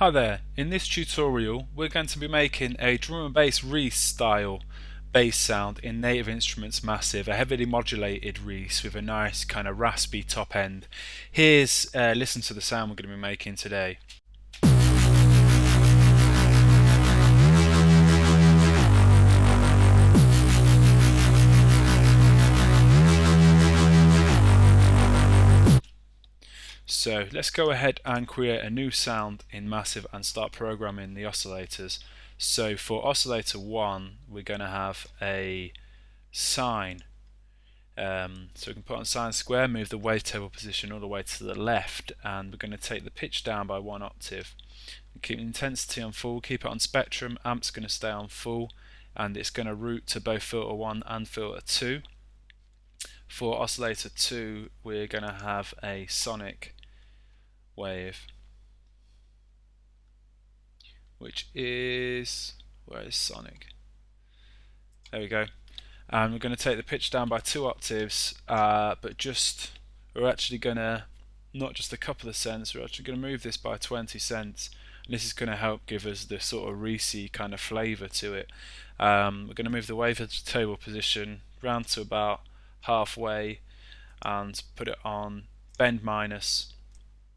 Hi there, in this tutorial we're going to be making a drum and bass Reese style bass sound in Native Instruments Massive, a heavily modulated Reese with a nice kind of raspy top end. Here's listen to the sound we're going to be making today. So let's go ahead and create a new sound in Massive and start programming the oscillators. So for oscillator 1 we're going to have a sine. So we can put on sine square, move the wavetable position all the way to the left, and we're going to take the pitch down by 1 octave. Keep the intensity on full, keep it on spectrum, amp's going to stay on full, and it's going to route to both filter 1 and filter 2. For oscillator 2 we're going to have a sonic wave, which is, where is sonic? There we go. And we're going to take the pitch down by 2 octaves, but we're actually going to, not just a couple of cents, we're actually going to move this by 20 cents, and this is going to help give us the sort of Reese kind of flavour to it. We're going to move the wavetable position round to about halfway and put it on bend minus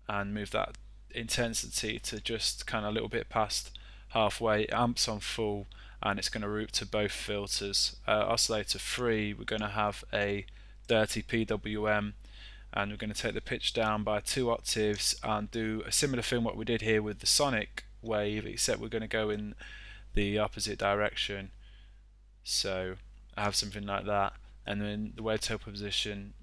and move that intensity to just kind of a little bit past halfway, amps on full, and it's going to route to both filters. Oscillator 3 we're going to have a dirty PWM, and we're going to take the pitch down by 2 octaves and do a similar thing what we did here with the sonic wave, except we're going to go in the opposite direction. So I have something like that, and then the wavetable position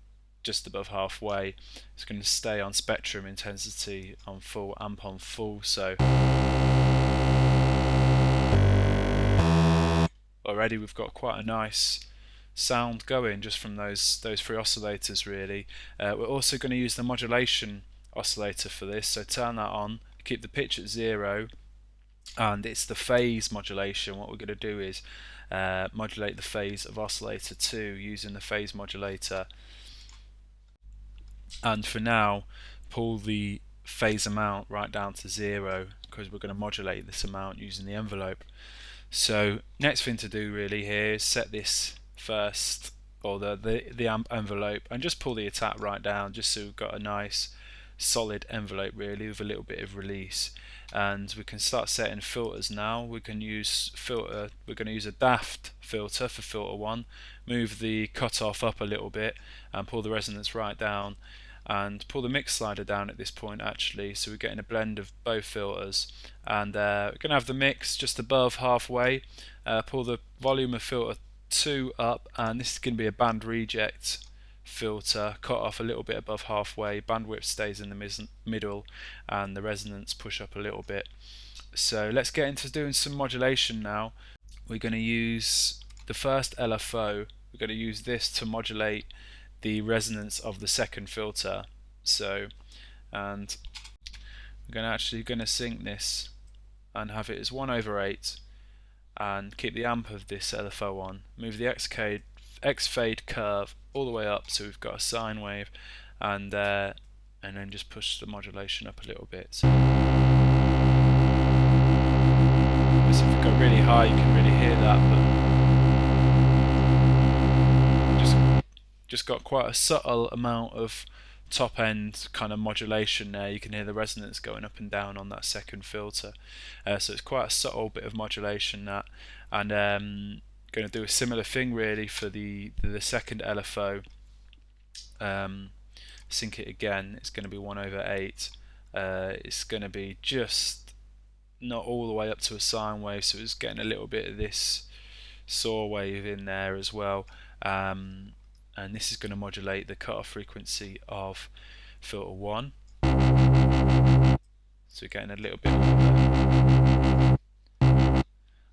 just above halfway. It's going to stay on spectrum, intensity on full, amp on full. So already we've got quite a nice sound going just from those three oscillators really. We're also going to use the Modulation Oscillator for this, so turn that on, keep the pitch at 0, and it's the phase modulation. What we're going to do is modulate the phase of oscillator 2 using the phase modulator, and for now pull the phase amount right down to 0 because we're going to modulate this amount using the envelope. So next thing to do really here is set this first, or the amp envelope, and just pull the attack right down just so we've got a nice solid envelope really with a little bit of release. And we can start setting filters now. We can use filter, we're going to use a daft filter for filter 1, move the cutoff up a little bit and pull the resonance right down, and pull the mix slider down at this point actually, so we're getting a blend of both filters. And we're going to have the mix just above halfway, pull the volume of filter 2 up, and this is going to be a band reject filter, cut off a little bit above halfway, bandwidth stays in the middle, and the resonance push up a little bit. So let's get into doing some modulation now. We're going to use the first LFO, we're going to use this to modulate the resonance of the second filter. So, and we're actually going to sync this and have it as 1/8, and keep the amp of this LFO on, move the X fade curve all the way up so we've got a sine wave, and then just push the modulation up a little bit. So if we go really high you can really hear that, but just got quite a subtle amount of top end kind of modulation there. You can hear the resonance going up and down on that second filter, so it's quite a subtle bit of modulation that. And going to do a similar thing really for the second LFO. Sync it again, it's going to be 1/8. It's going to be just not all the way up to a sine wave, so it's getting a little bit of this saw wave in there as well. And this is going to modulate the cutoff frequency of filter 1. So we're getting a little bit more there.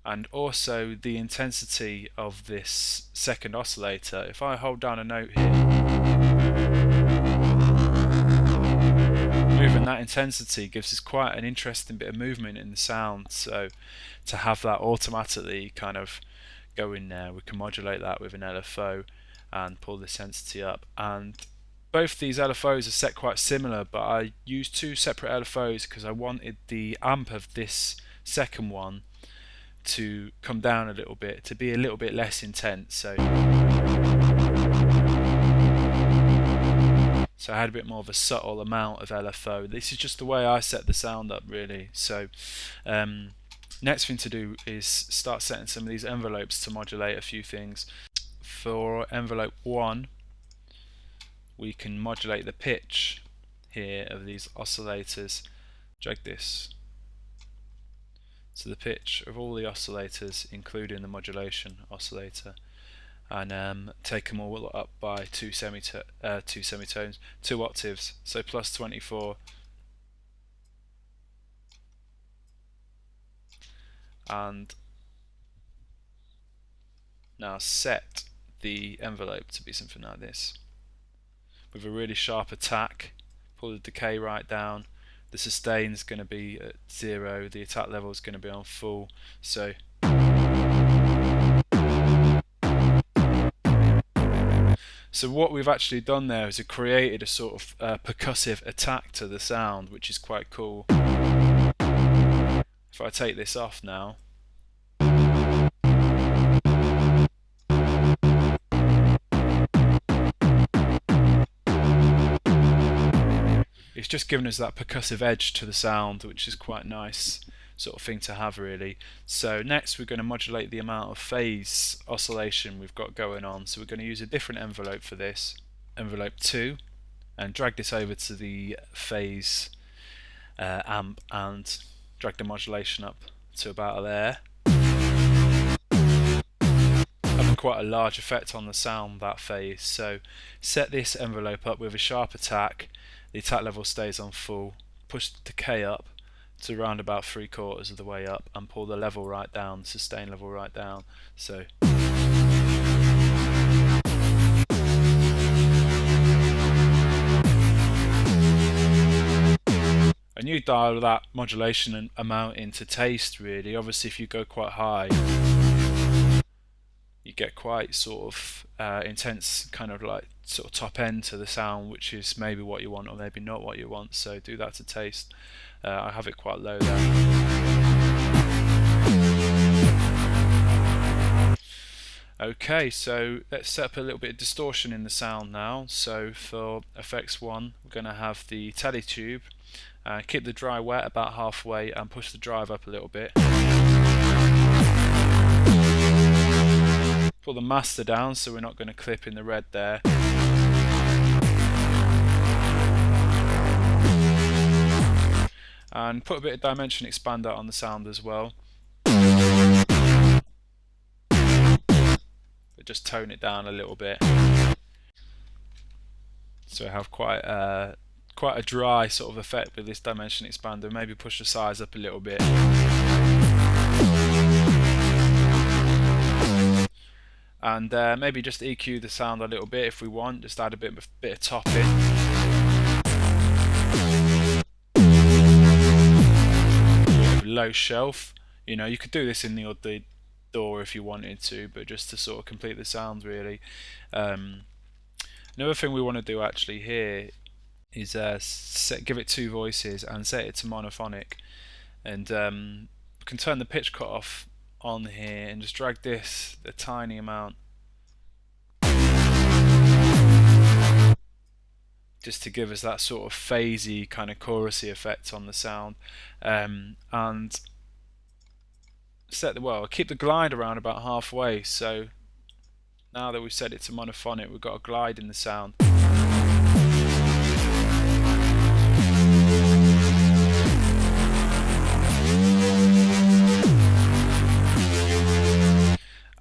And also the intensity of this second oscillator. If I hold down a note here, moving that intensity gives us quite an interesting bit of movement in the sound. So to have that automatically kind of go in there, we can modulate that with an LFO and pull the intensity up. And both these LFOs are set quite similar, but I used two separate LFOs because I wanted the amp of this second one to come down a little bit, to be a little bit less intense. So I had a bit more of a subtle amount of LFO. This is just the way I set the sound up, really. So next thing to do is start setting some of these envelopes to modulate a few things. For envelope 1, we can modulate the pitch here of these oscillators. Drag this to the pitch of all the oscillators, including the modulation oscillator, and take them all up by two semitones, 2 octaves, so plus 24. And now set the envelope to be something like this, with a really sharp attack. Pull the decay right down. The sustain is going to be at 0, the attack level is going to be on full. So what we've actually done there is it created a sort of percussive attack to the sound, which is quite cool. If I take this off now, it's just given us that percussive edge to the sound, which is quite nice sort of thing to have, really. So next we're going to modulate the amount of phase oscillation we've got going on. So we're going to use a different envelope for this, envelope 2, and drag this over to the phase amp and drag the modulation up to about there. Having quite a large effect on the sound, that phase. So set this envelope up with a sharp attack. The attack level stays on full. Push the decay up to around about 3/4 of the way up, and pull the level right down, the sustain level right down. So and you dial that modulation amount into taste, really. Obviously if you go quite high, you get quite sort of intense, kind of like sort of top end to the sound, which is maybe what you want or maybe not what you want. So do that to taste. I have it quite low there. Okay, so let's set up a little bit of distortion in the sound now. So for effects 1, we're going to have the tele tube. Keep the dry wet about halfway and push the drive up a little bit. Pull the master down so we're not going to clip in the red there. And put a bit of dimension expander on the sound as well. But just tone it down a little bit. So I have quite a dry sort of effect with this dimension expander. Maybe push the size up a little bit. And maybe just EQ the sound a little bit if we want. Just add a bit of top in. Low shelf. You know, you could do this in the odd door if you wanted to, but just to sort of complete the sound, really. Another thing we want to do actually here is give it 2 voices and set it to monophonic, and we can turn the pitch cutoff on here and just drag this a tiny amount, just to give us that sort of phasey kind of chorusy effect on the sound, and keep the glide around about halfway. So now that we've set it to monophonic, we've got a glide in the sound.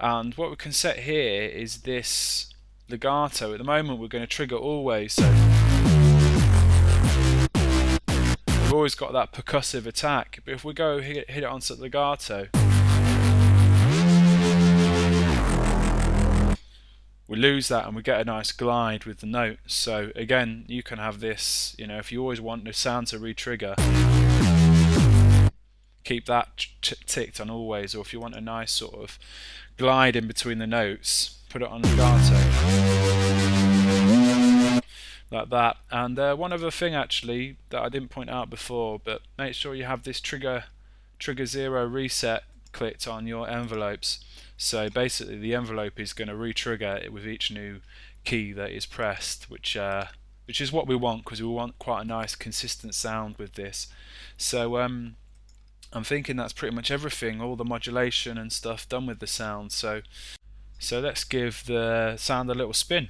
And what we can set here is this legato. At the moment we're going to trigger always, so we've always got that percussive attack, but if we go hit it onto legato, we lose that and we get a nice glide with the note. So again, you can have this, you know, if you always want the sound to re-trigger, keep that ticked on always, or if you want a nice sort of glide in between the notes, put it on legato. like that. And one other thing actually that I didn't point out before, but make sure you have this trigger 0 reset clicked on your envelopes. So basically the envelope is going to re-trigger it with each new key that is pressed, which is what we want, because we want quite a nice consistent sound with this. So I'm thinking that's pretty much everything, all the modulation and stuff done with the sound. So let's give the sound a little spin.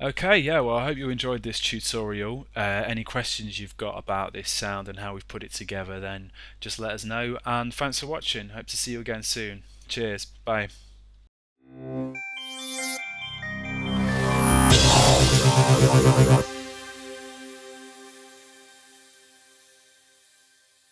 Okay, yeah, well I hope you enjoyed this tutorial. Any questions you've got about this sound and how we've put it together, then just let us know, and thanks for watching. Hope to see you again soon. Cheers, bye.